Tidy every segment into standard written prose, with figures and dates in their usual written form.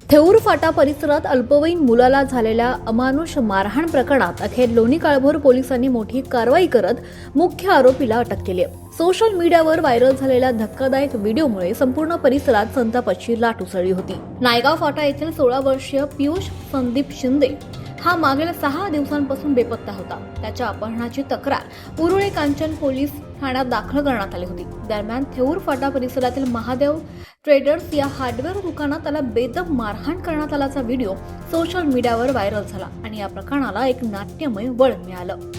थेऊर फाटा परिसरात अल्पवयीन मुलाला झालेल्या अमानुष मारहाण प्रकरणात अखेर लोणी काळभोर पोलिसांनी मोठी कारवाई करत मुख्य आरोपीला अटक केली आहे। सोशल मीडियावर व्हायरल झालेल्या धक्कादायक व्हिडिओमुळे संपूर्ण परिसरात संतापाची लाट उसळली होती। नायगाव फाटा येथील 16 वर्षीय पियुष संदीप शिंदे हा मागील 6 दिवसांपासून बेपत्ता होता। त्याच्या अपहरणाची तक्रार उरुळी कांचन पोलीस ठाण्यात दाखल करण्यात आली होती। दरम्यान थेऊर फाटा परिसरातील महादेव ट्रेडर्स या हार्डवेअर दुकानात त्याला बेदम मारहाण करण्यात आल्याचा व्हिडिओ सोशल मीडियावर व्हायरल झाला आणि या प्रकरणाला एक नाट्यमय वळ मिळालं।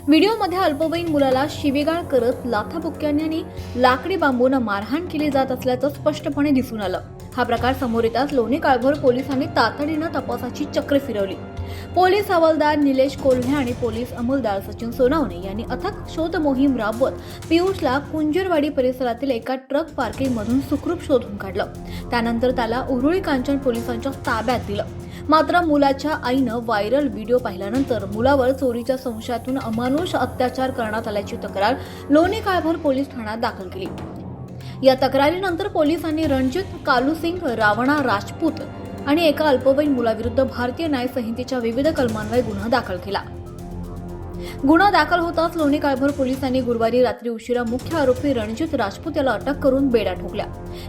व्हिडिओमध्ये अल्पवयीन मुलाला शिवीगाळ करत लाथाबुक्क्यांनी आणि लाकडी बांबून मारहाण केली जात असल्याचं स्पष्टपणे दिसून आलं। हा प्रकार समोर येताच लोणी काळभोर पोलिसांनी तातडीनं तपासाची चक्र फिरवली। पोलीस हवालदार निलेश कोल्हे आणि पोलीस अंमलदार सचिन सोनावणे यांनी अथक शोध मोहीम राबवत पियुषला कुंजरवाडी परिसरातील एका ट्रक पार्किंग मधून सुखरूप शोधून काढलं। त्यानंतर त्याला उरुळी कांचन पोलिसांच्या ताब्यात दिलं। मात्र मुलाच्या आईनं व्हायरल व्हिडिओ पाहिल्यानंतर मुलावर चोरीच्या संशयातून अमानुष अत्याचार करण्यात आल्याची तक्रार लोणी काळभोर पोलीस ठाण्यात दाखल केली। या तक्रारीनंतर पोलिसांनी रणजित कालूसिंग, रावणा राजपूत आणि एका अल्पवयीन मुलाविरुद्ध भारतीय न्याय संहितेच्या विविध कलमांवर गुन्हा दाखल केला। गुन्हा दाखल होताच लोणी काळभोर पोलिसांनी गुरुवारी रात्री उशिरा मुख्य आरोपी रणजित राजपूत याला अटक करून बेड्या ठोकल्या।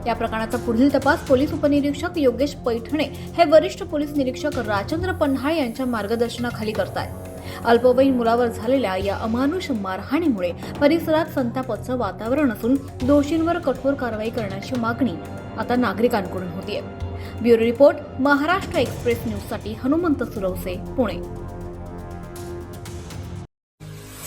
या प्रकरणाचा पुढील तपास पोलीस उपनिरीक्षक योगेश पैठणे हे वरिष्ठ पोलीस निरीक्षक राजेंद्र पन्हाळे यांच्या मार्गदर्शनाखाली करतायत। अल्पवयीन मुलावर झालेल्या या अमानुष मारहाणीमुळे परिसरात संतापाचं वातावरण असून दोषींवर कठोर कारवाई करण्याची मागणी आता नागरिकांकडून होतीये। ब्युरो रिपोर्ट, महाराष्ट्र एक्सप्रेस न्यूजसाठी हनुमंत सुरवसे, पुणे।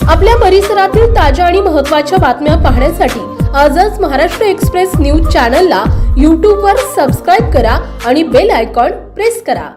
आपल्या परिसरातील ताज्या आणि महत्त्वाच्या बातम्या पाहण्यासाठी आजच महाराष्ट्र एक्सप्रेस न्यूज चॅनलला YouTube वर सबस्क्राइब करा आणि बेल आयकॉन प्रेस करा।